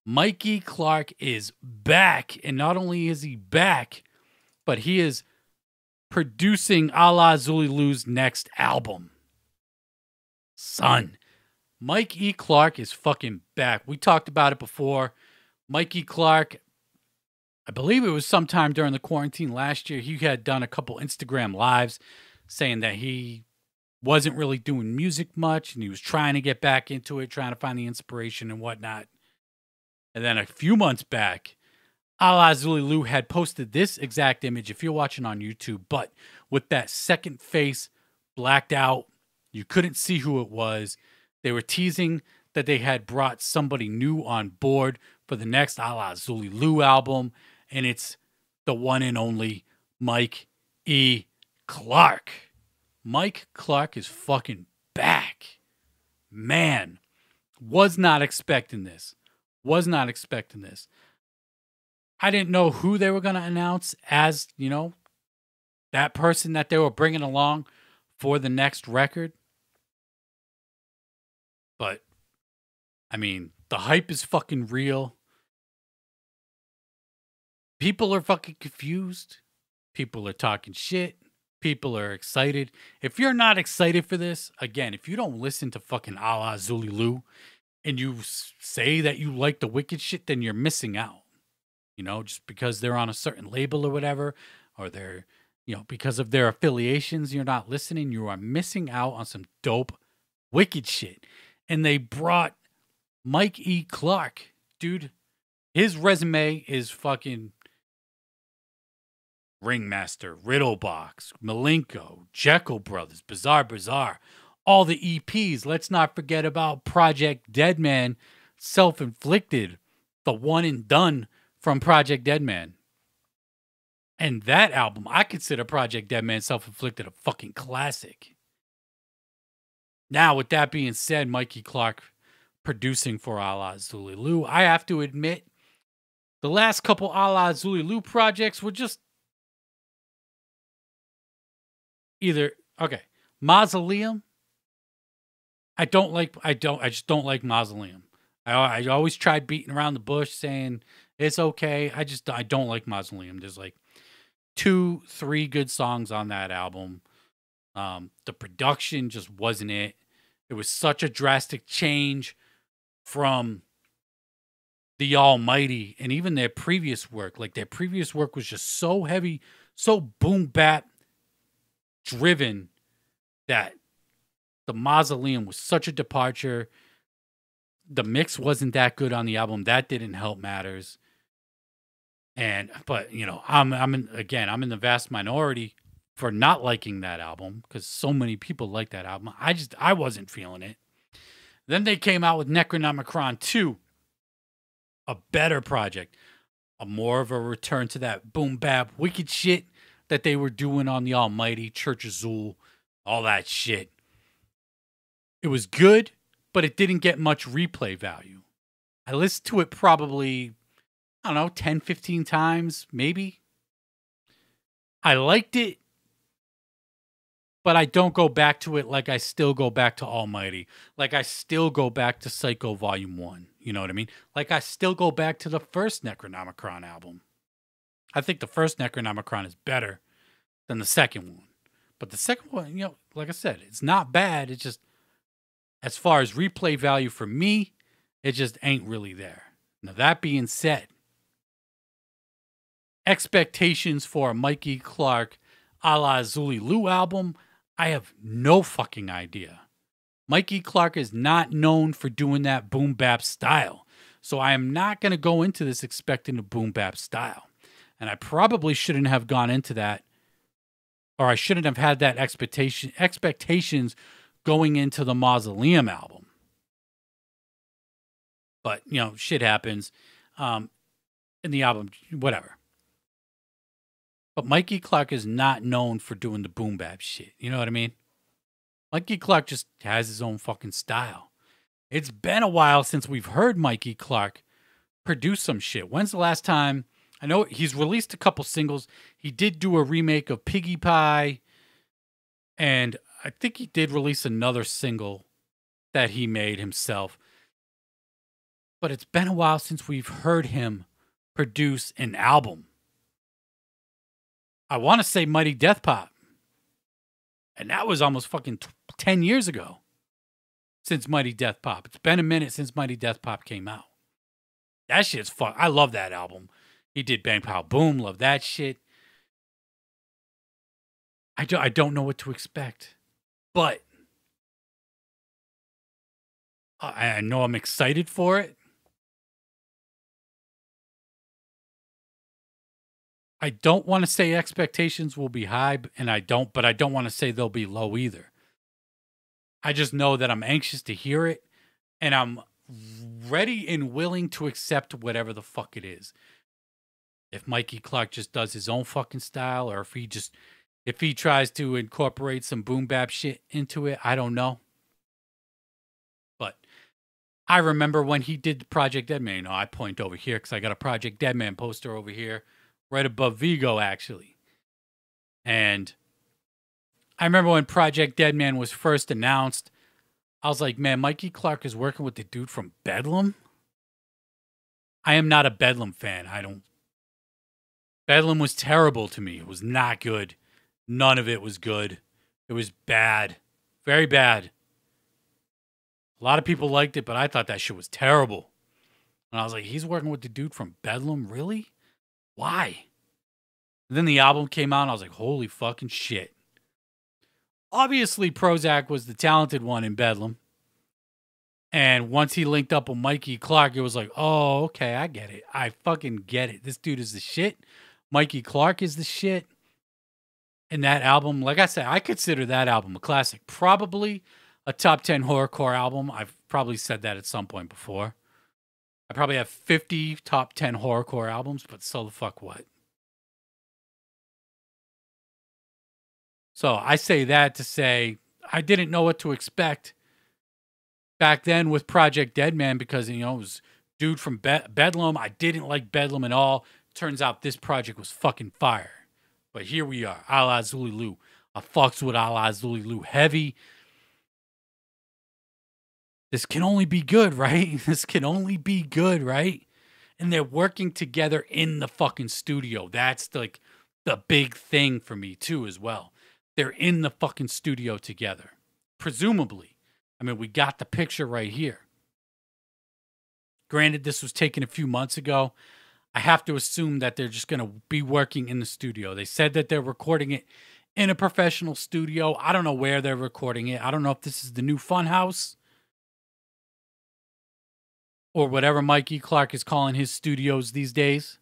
Mikey Clark is back. And not only is he back, but he is producing Alla Xul Elu's next album. Son, Mike E. Clark is fucking back. We talked about it before. Mikey Clark, I believe it was sometime during the quarantine last year, he had done a couple Instagram lives saying that he wasn't really doing music much and he was trying to get back into it, trying to find the inspiration and whatnot. And then a few months back, Alla Xul Elu had posted this exact image, if you're watching on YouTube, but with that second face blacked out. You couldn't see who it was. They were teasing that they had brought somebody new on board for the next Alla Xul Elu album, and it's the one and only Mike E. Clark. Mike Clark is fucking back. Man, was not expecting this. Was not expecting this. I didn't know who they were going to announce as, that person that they were bringing along for the next record. But, I mean, the hype is fucking real. People are fucking confused. People are talking shit. People are excited. If you're not excited for this, again, if you don't listen to fucking Alla Xul Elu and you say that you like the wicked shit, then you're missing out. Just because they're on a certain label or whatever, or they're, because of their affiliations, you're not listening. You are missing out on some dope wicked shit. And they brought Mike E. Clark. Dude, his resume is fucking Ringmaster, Riddlebox, Malenko, Jekyll Brothers, Bizarre Bazaar, all the EPs. Let's not forget about Project Deadman, Self-Inflicted, the one and done from Project Deadman. And that album, I consider Project Deadman Self-Inflicted a fucking classic. Now, with that being said, Mikey Clark producing for Alla Xul Elu, I have to admit, the last couple Alla Xul Elu projects were just Mausoleum. I just don't like Mausoleum. I always tried beating around the bush saying it's okay. I don't like Mausoleum. There's like 2-3 good songs on that album. The production just wasn't it. It was such a drastic change from the Almighty and even their previous work. Like their previous work was just so heavy, so boom bap driven that the Mausoleum was such a departure. The mix wasn't that good on the album. That didn't help matters. But I'm in the vast minority for not liking that album because so many people like that album. I wasn't feeling it. Then they came out with Necronomicon 2, a better project, a more of a return to that boom bap wicked shit that they were doing on the Almighty, Church Azul, all that shit. It was good, but it didn't get much replay value. I listened to it probably, 10, 15 times, maybe. I liked it, but I don't go back to it like I still go back to Almighty. Like I still go back to Psycho Volume 1. You know what I mean? Like I still go back to the first Necronomicon album. I think the first Necronomicon is better than the second one. But the second one, like I said, it's not bad. It's just, as far as replay value for me, it just ain't really there. Now, that being said, expectations for a Mikey Clark Alla Xul Elu album, I have no fucking idea. Mikey Clark is not known for doing that boom bap style. So I am not going to go into this expecting a boom bap style. And I probably shouldn't have gone into that, or I shouldn't have had that expectations going into the Mausoleum album. But, shit happens in the album, whatever. But Mikey Clark is not known for doing the boom bap shit. You know what I mean? Mikey Clark just has his own fucking style. It's been a while since we've heard Mikey Clark produce some shit. When's the last time? I know he's released a couple singles. He did do a remake of Piggy Pie. And I think he did release another single that he made himself. but it's been a while since we've heard him produce an album. I want to say Mighty Death Pop, and that was almost fucking 10 years ago since Mighty Death Pop. It's been a minute since Mighty Death Pop came out. That shit's fun. I love that album. He did Bang Pow Boom. Love that shit. I don't know what to expect, but I know I'm excited for it. I don't want to say expectations will be high, but I don't want to say they'll be low either. I just know that I'm anxious to hear it, and I'm ready and willing to accept whatever the fuck it is. If Mikey Clark just does his own fucking style, or if he tries to incorporate some boom bap shit into it, I don't know. But I remember when he did Project Deadman. You know, I point over here because I got a Project Deadman poster over here, right above Vigo, actually. And I remember when Project Deadman was first announced, I was like, man, Mikey Clark is working with the dude from Bedlam? I am not a Bedlam fan. Bedlam was terrible to me. It was not good. None of it was good. It was bad. Very bad. A lot of people liked it, but I thought that shit was terrible. And I was like, he's working with the dude from Bedlam? Really? Why? And then the album came out, and I was like, holy fucking shit. Obviously, Prozac was the talented one in Bedlam. And once he linked up with Mikey Clark, it was like, oh, okay, I get it. I fucking get it. This dude is the shit. Mikey Clark is the shit. And that album, like I said, I consider that album a classic. Probably a top 10 horrorcore album. I've probably said that at some point before. I probably have 50 top 10 horrorcore albums, but so the fuck what? So I say that to say I didn't know what to expect back then with Project Deadman because, you know, it was dude from Bedlam. I didn't like Bedlam at all. Turns out this project was fucking fire. But here we are, Alla Xul Elu. I fucks with Alla Xul Elu heavy. This can only be good, right? This can only be good, right? And they're working together in the fucking studio. That's like the big thing for me too as well. They're in the fucking studio together. Presumably. I mean, we got the picture right here. Granted, this was taken a few months ago. I have to assume that they're just going to be working in the studio. They said that they're recording it in a professional studio. I don't know where they're recording it. I don't know if this is the new Funhouse or whatever Mikey Clark is calling his studios these days.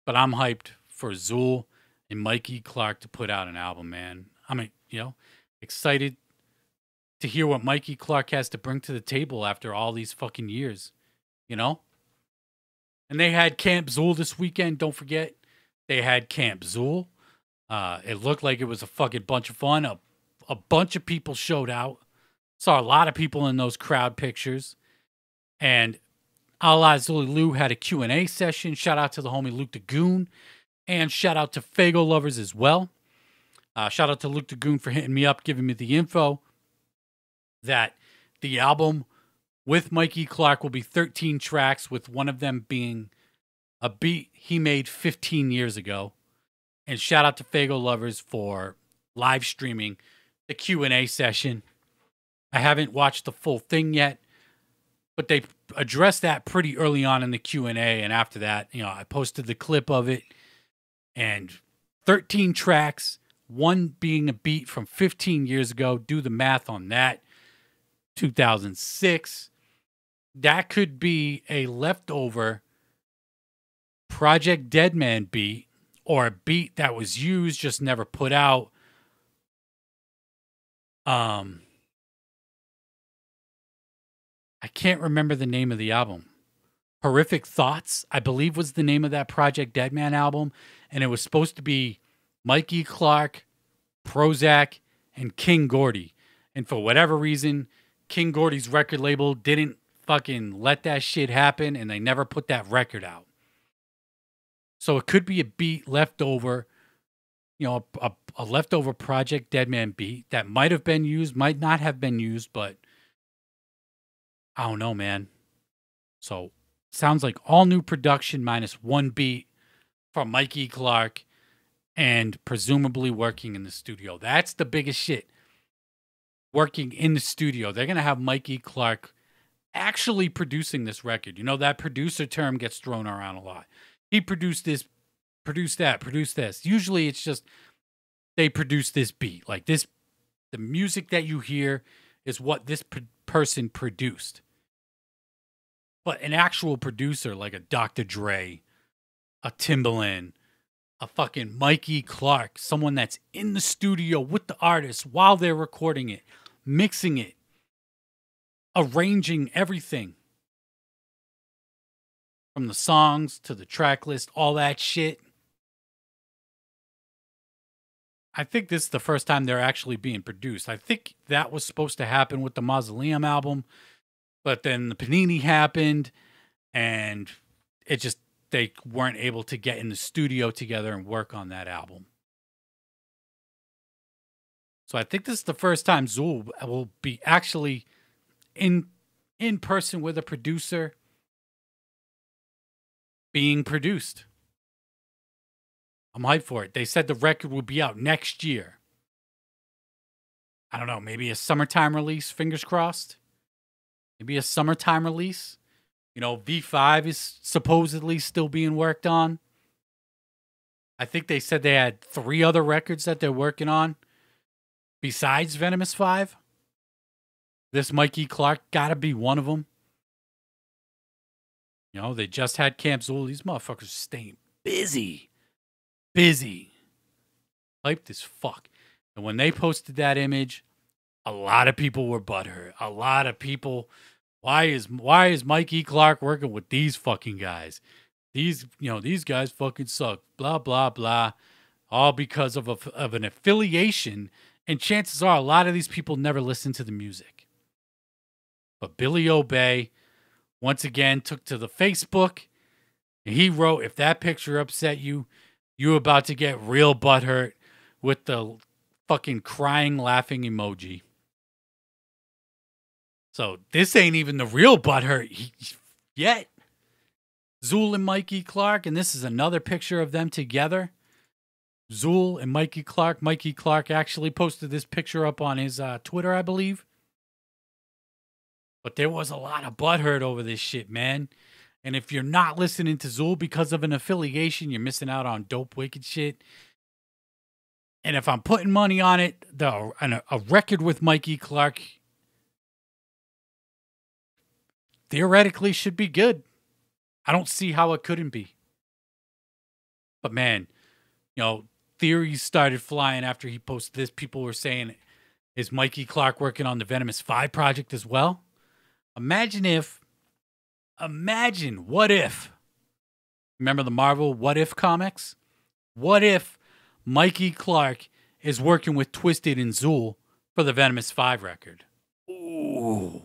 But I'm hyped for Xul and Mikey Clark to put out an album, man. I'm, excited to hear what Mikey Clark has to bring to the table after all these fucking years, you know? And they had Camp Xul this weekend. Don't forget, they had Camp Xul. It looked like it was a fucking bunch of fun. A bunch of people showed out. Saw a lot of people in those crowd pictures. And Alla Xul Elu had a Q&A session. Shout out to the homie Luke the Goon. And shout out to Fago Lovers as well. Shout out to Luke the Goon for hitting me up, giving me the info that the album with Mikey Clark will be 13 tracks, with one of them being a beat he made 15 years ago. And shout out to Fago Lovers for live streaming the Q&A session. I haven't watched the full thing yet, but they addressed that pretty early on in the Q&A. And after that, I posted the clip of it. And 13 tracks, one being a beat from 15 years ago. Do the math on that. 2006. That could be a leftover Project Deadman beat, or a beat that was used, just never put out. I can't remember the name of the album. Horrific Thoughts, I believe, was the name of that Project Deadman album. And it was supposed to be Mikey Clark, Prozac, and King Gordy. And for whatever reason, King Gordy's record label didn't fucking let that shit happen, and they never put that record out. So it could be a beat left over, a leftover Project Deadman beat that might have been used, might not have been used, but I don't know, man. So sounds like all new production minus one beat from Mikey Clark and presumably working in the studio. That's the biggest shit. Working in the studio. They're going to have Mikey Clark actually producing this record. You know, that producer term gets thrown around a lot. He produced this, produced that, produced this. Usually it's just they produce this beat. Like this, the music that you hear is what this person produced. But an actual producer like a Dr. Dre, a Timbaland, a fucking Mikey Clark, someone that's in the studio with the artist while they're recording it, mixing it, arranging everything from the songs to the track list, all that shit. I think this is the first time they're actually being produced. I think that was supposed to happen with the Mausoleum album, but then the Panini happened and it just, they weren't able to get in the studio together and work on that album. So I think this is the first time Xul will be actually in person with a producer being produced. I'm hyped for it. They said the record will be out next year. I don't know, maybe a summertime release, fingers crossed. Maybe a summertime release. You know, V5 is supposedly still being worked on. I think they said they had 3 other records that they're working on besides Venomous 5. This Mikey Clark gotta be one of them. You know, they just had Camp Xul. These motherfuckers are staying busy. Busy. Hyped as fuck. And when they posted that image, a lot of people were butthurt. A lot of people, why is Mikey Clark working with these fucking guys? These guys fucking suck. Blah, blah, blah. All because of an affiliation. And chances are a lot of these people never listen to the music. But Billy Obey, once again, took to the Facebook. And he wrote, if that picture upset you, you're about to get real butthurt with the fucking crying, laughing emoji. So this ain't even the real butthurt yet. Xul and Mikey Clark, and this is another picture of them together. Xul and Mikey Clark. Mikey Clark actually posted this picture up on his Twitter, I believe. But there was a lot of butthurt over this shit, man. And if you're not listening to Xul because of an affiliation, you're missing out on dope, wicked shit. And if I'm putting money on it, a record with Mikey Clark theoretically should be good. I don't see how it couldn't be. But man, you know, theories started flying after he posted this. People were saying, is Mikey Clark working on the Venomous 5 project as well? Imagine, what if? Remember the Marvel What If comics? What if Mikey Clark is working with Twiztid and Xul for the Venomous 5 record? Ooh.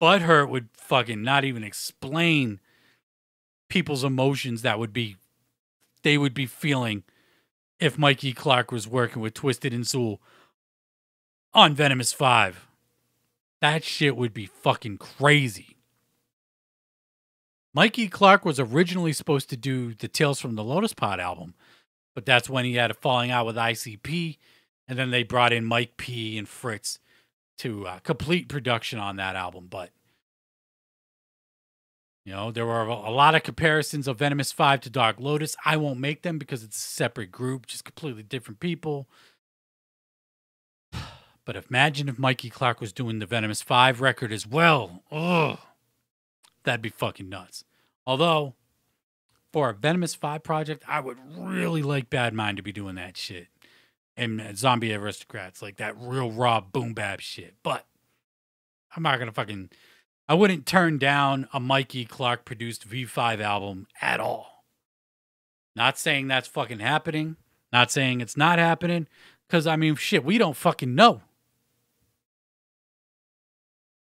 Butthurt would fucking not even explain people's emotions they would be feeling if Mikey Clark was working with Twiztid and Xul on Venomous 5. That shit would be fucking crazy. Mikey Clark was originally supposed to do the Tales from the Lotus Pod album, but that's when he had a falling out with ICP, and then they brought in Mike P and Fritz to complete production on that album. But, you know, there were a lot of comparisons of Venomous 5 to Dark Lotus. I won't make them because it's a separate group, just completely different people. But imagine if Mikey Clark was doing the Venomous 5 record as well. Ugh. That'd be fucking nuts. Although, for a Venomous 5 project, I would really like Bad Mind to be doing that shit. And Zombie Aristocrats, like that real raw boom bap shit. But I'm not gonna fucking, I wouldn't turn down a Mikey Clark produced V5 album at all. Not saying that's fucking happening. Not saying it's not happening. Because, I mean, shit, we don't fucking know.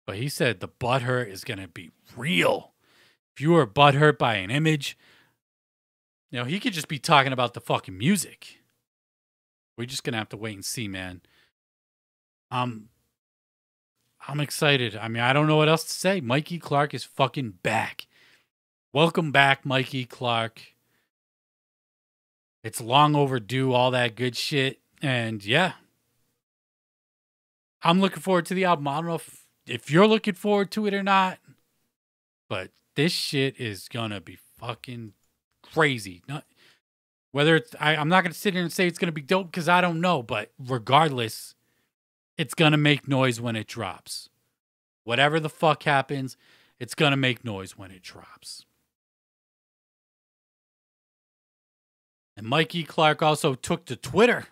But he said the butthurt is going to be real. If you were butthurt by an image, you know, he could just be talking about the fucking music. We're just going to have to wait and see, man. I'm excited. I mean, I don't know what else to say. Mikey Clark is fucking back. Welcome back, Mikey Clark. It's long overdue, all that good shit. And yeah, I'm looking forward to the album. I don't know if you're looking forward to it or not, but this shit is gonna be fucking crazy. Whether it's, I'm not gonna sit here and say it's gonna be dope because I don't know, but regardless, it's gonna make noise when it drops. Whatever the fuck happens, it's gonna make noise when it drops. And Mikey Clark also took to Twitter.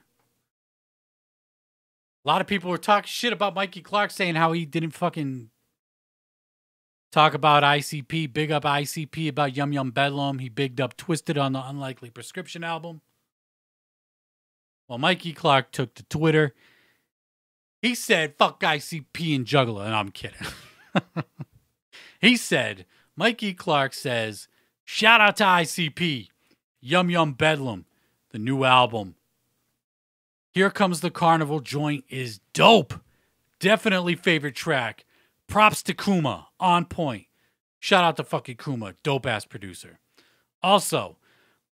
A lot of people were talking shit about Mikey Clark, saying how he didn't fucking talk about ICP, big up ICP about Yum Yum Bedlam. He bigged up Twiztid on the Unlikely Prescription album. Well, Mikey Clark took to Twitter. He said, fuck ICP and Juggler. And I'm kidding. He said, Mikey Clark says, shout out to ICP, Yum Yum Bedlam, the new album. Here Comes the Carnival joint is dope. Definitely favorite track. Props to Kuma, on point. Shout out to fucking Kuma, dope ass producer. Also,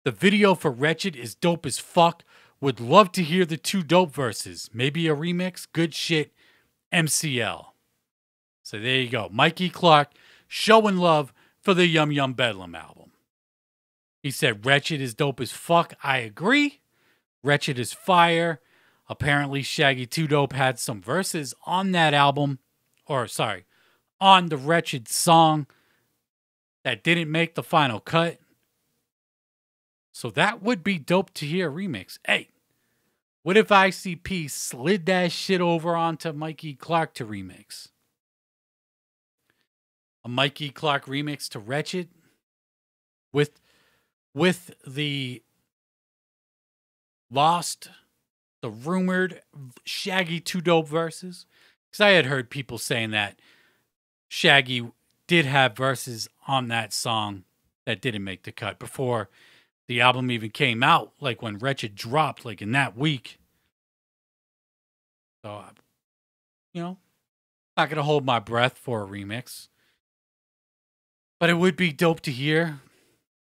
the video for Wretched is dope as fuck. Would love to hear the 2 dope verses. Maybe a remix. Good shit. MCL. So there you go. Mikey Clark showing love for the Yum Yum Bedlam album. He said Wretched is dope as fuck. I agree. Wretched is fire. Apparently Shaggy 2 Dope had some verses on that album. Or sorry, on the Wretched song that didn't make the final cut. So that would be dope to hear a remix. Hey, what if ICP slid that shit over onto Mikey Clark to remix? A Mikey Clark remix to Wretched with the lost, the rumored Shaggy 2 Dope verses. Because I had heard people saying that Shaggy did have verses on that song that didn't make the cut before the album even came out, like when Wretched dropped, like in that week. So, not going to hold my breath for a remix. But it would be dope to hear.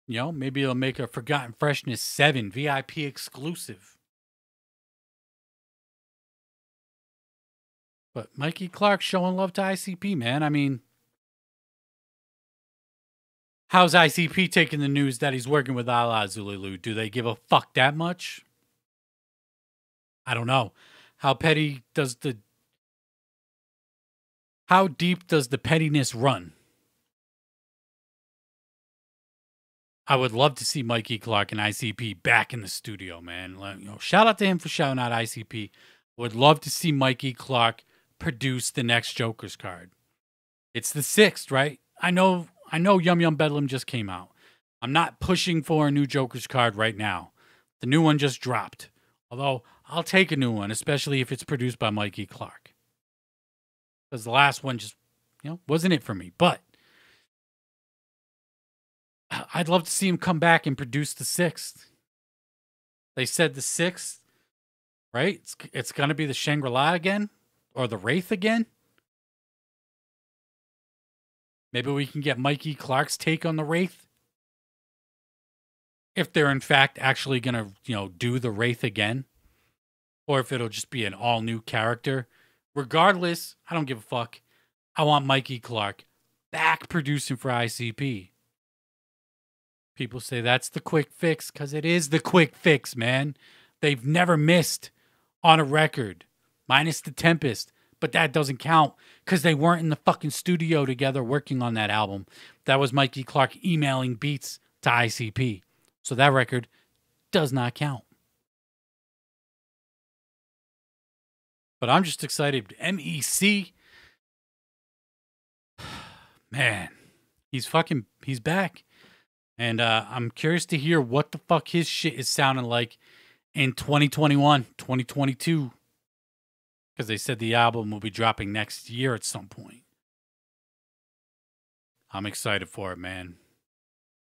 Maybe it'll make a Forgotten Freshness 7 VIP exclusive. But Mikey Clark showing love to ICP, man. I mean, how's ICP taking the news that he's working with Alla Xul Elu? Do they give a fuck that much? I don't know. How deep does the pettiness run? I would love to see Mikey Clark and ICP back in the studio, man. Shout out to him for shouting out ICP. Would love to see Mikey Clark produce the next Joker's card. It's the 6th, right? I know Yum Yum Bedlam just came out. I'm not pushing for a new Joker's card right now. The new one just dropped. Although, I'll take a new one, especially if it's produced by Mikey Clark. Because the last one just, wasn't it for me. But I'd love to see him come back and produce the 6th. They said the 6th, right? It's going to be the Shangri-La again? Or the Wraith again? Maybe we can get Mikey Clark's take on the Wraith. If they're in fact actually going to, do the Wraith again. Or if it'll just be an all-new character. Regardless, I don't give a fuck. I want Mikey Clark back producing for ICP. People say that's the quick fix because it is the quick fix, man. They've never missed on a record. Minus the Tempest. But that doesn't count because they weren't in the fucking studio together working on that album. That was Mikey Clark emailing beats to ICP. So that record does not count. But I'm just excited. MEC. Man. He's back. And I'm curious to hear what the fuck his shit is sounding like in 2021, 2022. Because they said the album will be dropping next year at some point. I'm excited for it, man.